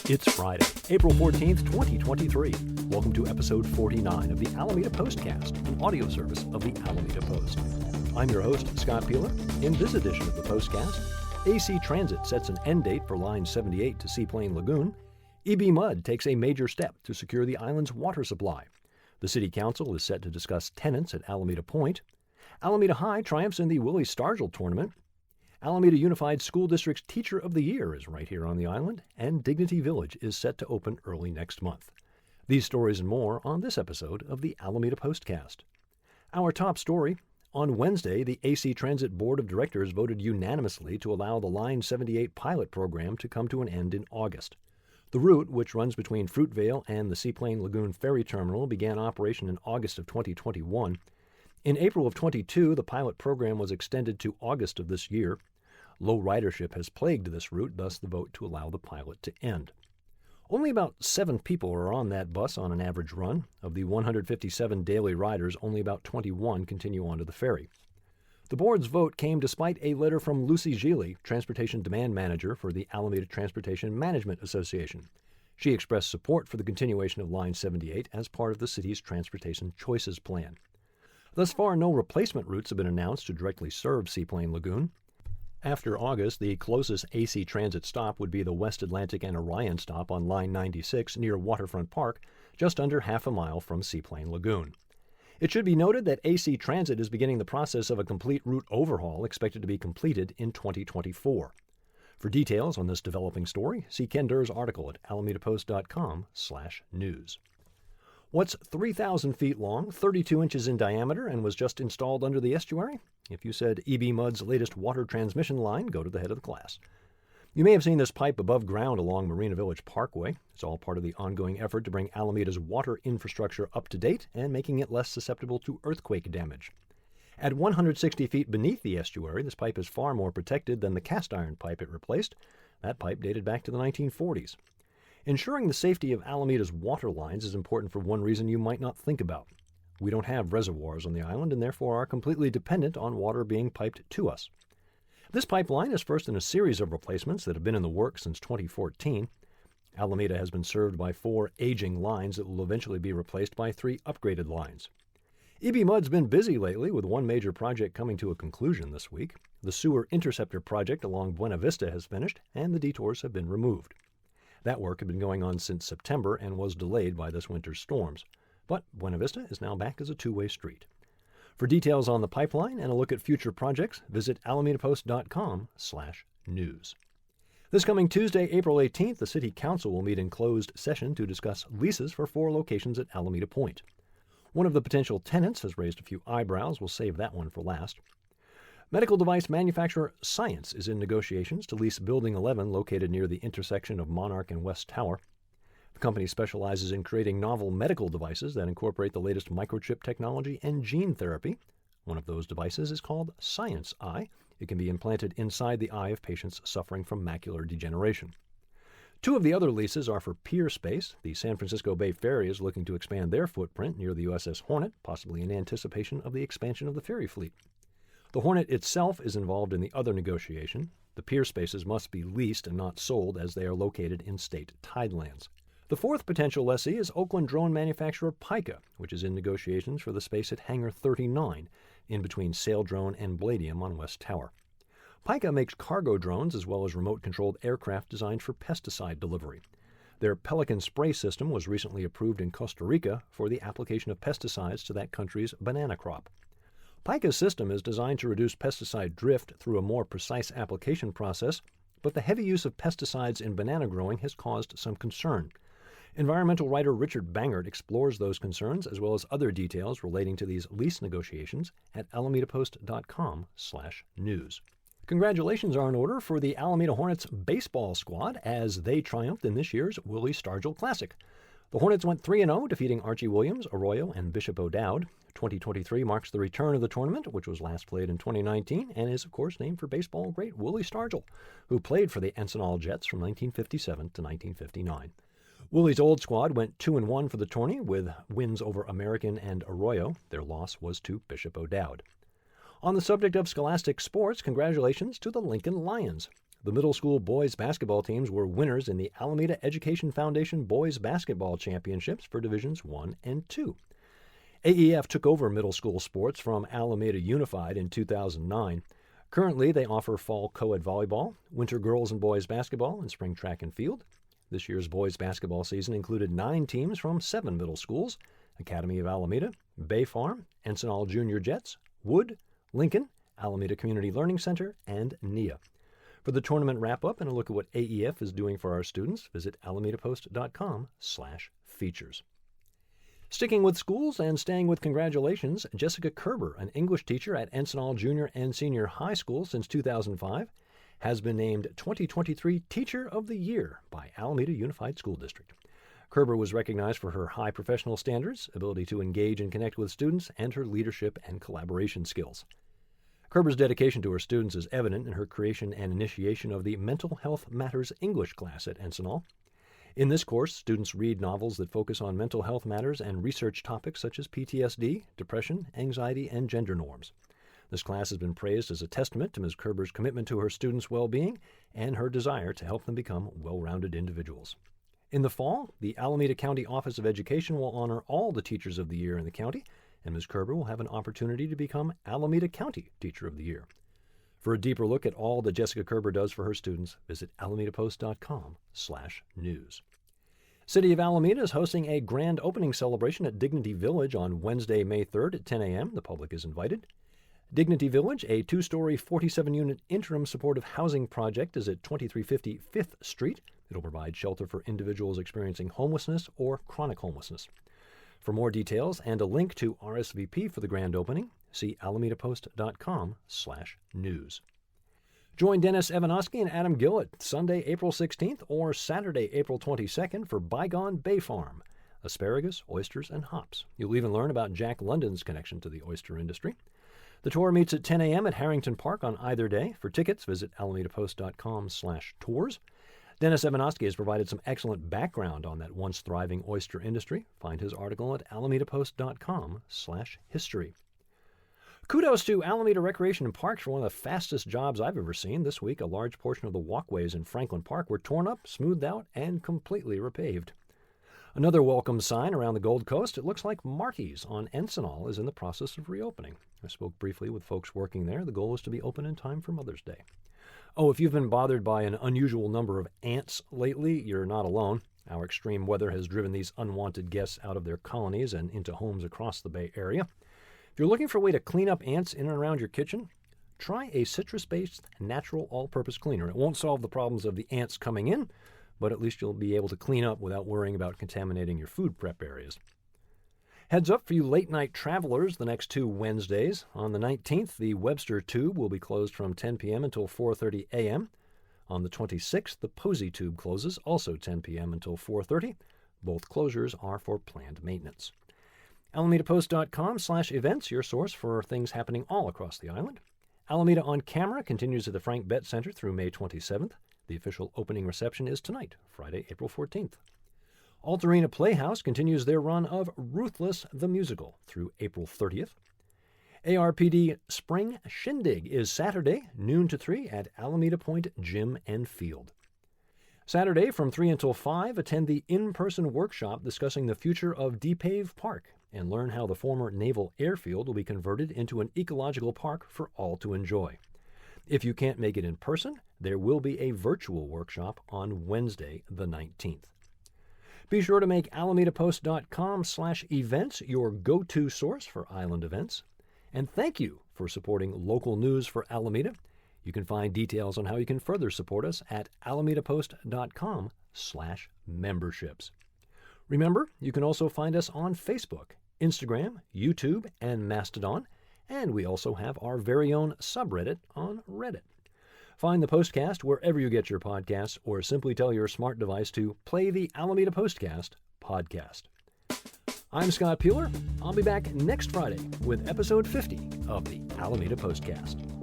It's Friday, April 14th, 2023. Welcome to episode 49 of the Alameda Postcast, an audio service of the Alameda Post. I'm your host, Scott Peeler. In this edition of the Postcast, AC Transit sets an end date for Line 78 to Seaplane Lagoon. EB Mud takes a major step to secure the island's water supply. The City Council is set to discuss tenants at Alameda Point. Alameda High triumphs in the Willie Stargell Tournament. Alameda Unified School District's Teacher of the Year is right here on the island, and Dignity Village is set to open early next month. These stories and more on this episode of the Alameda Postcast. Our top story: on Wednesday, the AC Transit Board of Directors voted unanimously to allow the Line 78 pilot program to come to an end in August. The route, which runs between Fruitvale and the Seaplane Lagoon Ferry Terminal, began operation in August of 2021. In April of 22, the pilot program was extended to August of this year. Low ridership has plagued this route, thus the vote to allow the pilot to end. Only about 7 people are on that bus on an average run. Of the 157 daily riders, only about 21 continue onto the ferry. The board's vote came despite a letter from Lucy Gili, Transportation Demand Manager for the Alameda Transportation Management Association. She expressed support for the continuation of Line 78 as part of the city's Transportation Choices Plan. Thus far, no replacement routes have been announced to directly serve Seaplane Lagoon. After August, the closest AC Transit stop would be the West Atlantic and Orion stop on Line 96 near Waterfront Park, just under half a mile from Seaplane Lagoon. It should be noted that AC Transit is beginning the process of a complete route overhaul expected to be completed in 2024. For details on this developing story, see Ken Durr's article at alamedapost.com/news. What's 3,000 feet long, 32 inches in diameter, and was just installed under the estuary? If you said EB Mud's latest water transmission line, go to the head of the class. You may have seen this pipe above ground along Marina Village Parkway. It's all part of the ongoing effort to bring Alameda's water infrastructure up to date and making it less susceptible to earthquake damage. At 160 feet beneath the estuary, this pipe is far more protected than the cast iron pipe it replaced. That pipe dated back to the 1940s. Ensuring the safety of Alameda's water lines is important for one reason you might not think about. We don't have reservoirs on the island and therefore are completely dependent on water being piped to us. This pipeline is first in a series of replacements that have been in the works since 2014. Alameda has been served by 4 aging lines that will eventually be replaced by 3 upgraded lines. EB Mud's been busy lately, with one major project coming to a conclusion this week. The sewer interceptor project along Buena Vista has finished, and the detours have been removed. That work had been going on since September and was delayed by this winter's storms. But Buena Vista is now back as a two-way street. For details on the pipeline and a look at future projects, visit alamedapost.com/news. This coming Tuesday, April 18th, the City Council will meet in closed session to discuss leases for 4 locations at Alameda Point. One of the potential tenants has raised a few eyebrows. We'll save that one for last. Medical device manufacturer Science is in negotiations to lease Building 11 located near the intersection of Monarch and West Tower. The company specializes in creating novel medical devices that incorporate the latest microchip technology and gene therapy. One of those devices is called Science Eye. It can be implanted inside the eye of patients suffering from macular degeneration. 2 of the other leases are for pier space. The San Francisco Bay Ferry is looking to expand their footprint near the USS Hornet, possibly in anticipation of the expansion of the ferry fleet. The Hornet itself is involved in the other negotiation. The pier spaces must be leased and not sold, as they are located in state tidelands. The 4th potential lessee is Oakland drone manufacturer Pika, which is in negotiations for the space at Hangar 39, in between Saildrone and Bladium on West Tower. Pika makes cargo drones as well as remote-controlled aircraft designed for pesticide delivery. Their Pelican spray system was recently approved in Costa Rica for the application of pesticides to that country's banana crop. Pika's system is designed to reduce pesticide drift through a more precise application process, but the heavy use of pesticides in banana growing has caused some concern. Environmental writer Richard Bangert explores those concerns as well as other details relating to these lease negotiations at alamedapost.com/news. Congratulations are in order for the Alameda Hornets baseball squad as they triumphed in this year's Willie Stargell Classic. The Hornets went 3-0, defeating Archie Williams, Arroyo, and Bishop O'Dowd. 2023 marks the return of the tournament, which was last played in 2019, and is, of course, named for baseball great Willie Stargell, who played for the Encinal Jets from 1957 to 1959. Willie's old squad went 2-1 for the tourney, with wins over American and Arroyo. Their loss was to Bishop O'Dowd. On the subject of scholastic sports, congratulations to the Lincoln Lions. The middle school boys basketball teams were winners in the Alameda Education Foundation Boys Basketball Championships for Divisions 1 and 2. AEF took over middle school sports from Alameda Unified in 2009. Currently, they offer fall co-ed volleyball, winter girls and boys basketball, and spring track and field. This year's boys basketball season included 9 teams from 7 middle schools: Academy of Alameda, Bay Farm, Encinal Junior Jets, Wood, Lincoln, Alameda Community Learning Center, and NIA. For the tournament wrap-up and a look at what AEF is doing for our students, visit alamadapost.com/features. Sticking with schools and staying with congratulations, Jessica Kerber, an English teacher at Encinal Junior and Senior High School since 2005, has been named 2023 Teacher of the Year by Alameda Unified School District. Kerber was recognized for her high professional standards, ability to engage and connect with students, and her leadership and collaboration skills. Kerber's dedication to her students is evident in her creation and initiation of the Mental Health Matters English class at Encinal. In this course, students read novels that focus on mental health matters and research topics such as PTSD, depression, anxiety, and gender norms. This class has been praised as a testament to Ms. Kerber's commitment to her students' well-being and her desire to help them become well-rounded individuals. In the fall, the Alameda County Office of Education will honor all the Teachers of the Year in the county, and Ms. Kerber will have an opportunity to become Alameda County Teacher of the Year. For a deeper look at all that Jessica Kerber does for her students, visit alamadapost.com/news. City of Alameda is hosting a grand opening celebration at Dignity Village on Wednesday, May 3rd at 10 a.m. The public is invited. Dignity Village, a 2-story, 47-unit interim supportive housing project, is at 2350 5th Street. It'll provide shelter for individuals experiencing homelessness or chronic homelessness. For more details and a link to RSVP for the grand opening, see alamadapost.com/news. Join Dennis Evanosky and Adam Gillett Sunday, April 16th or Saturday, April 22nd for Bygone Bay Farm, asparagus, oysters, and hops. You'll even learn about Jack London's connection to the oyster industry. The tour meets at 10 a.m. at Harrington Park on either day. For tickets, visit alamadapost.com/tours. Dennis Evanosky has provided some excellent background on that once thriving oyster industry. Find his article at alamadapost.com/history. Kudos to Alameda Recreation and Parks for one of the fastest jobs I've ever seen. This week, a large portion of the walkways in Franklin Park were torn up, smoothed out, and completely repaved. Another welcome sign around the Gold Coast, it looks like Marty's on Encinal is in the process of reopening. I spoke briefly with folks working there. The goal is to be open in time for Mother's Day. Oh, if you've been bothered by an unusual number of ants lately, you're not alone. Our extreme weather has driven these unwanted guests out of their colonies and into homes across the Bay Area. If you're looking for a way to clean up ants in and around your kitchen, try a citrus-based natural all-purpose cleaner. It won't solve the problems of the ants coming in, but at least you'll be able to clean up without worrying about contaminating your food prep areas. Heads up for you late-night travelers the next 2 Wednesdays. On the 19th, the Webster Tube will be closed from 10 p.m. until 4:30 a.m. On the 26th, the Posey Tube closes, also 10 p.m. until 4:30. Both closures are for planned maintenance. AlamidaPost.com/events, your source for things happening all across the island. Alameda on Camera continues at the Frank Bett Center through May 27th. The official opening reception is tonight, Friday, April 14th. Altarena Playhouse continues their run of Ruthless the Musical through April 30th. ARPD Spring Shindig is Saturday, noon to 3 at Alameda Point Gym and Field. Saturday from 3 until 5, attend the in-person workshop discussing the future of DePave Park and learn how the former Naval Airfield will be converted into an ecological park for all to enjoy. If you can't make it in person, there will be a virtual workshop on Wednesday, the 19th. Be sure to make AlamidaPost.com/events your go-to source for island events. And thank you for supporting local news for Alameda. You can find details on how you can further support us at AlamidaPost.com/memberships. Remember, you can also find us on Facebook, Instagram, YouTube, and Mastodon. And we also have our very own subreddit on Reddit. Find the Postcast wherever you get your podcasts, or simply tell your smart device to play the Alameda Postcast podcast. I'm Scott Peeler. I'll be back next Friday with episode 50 of the Alameda Postcast.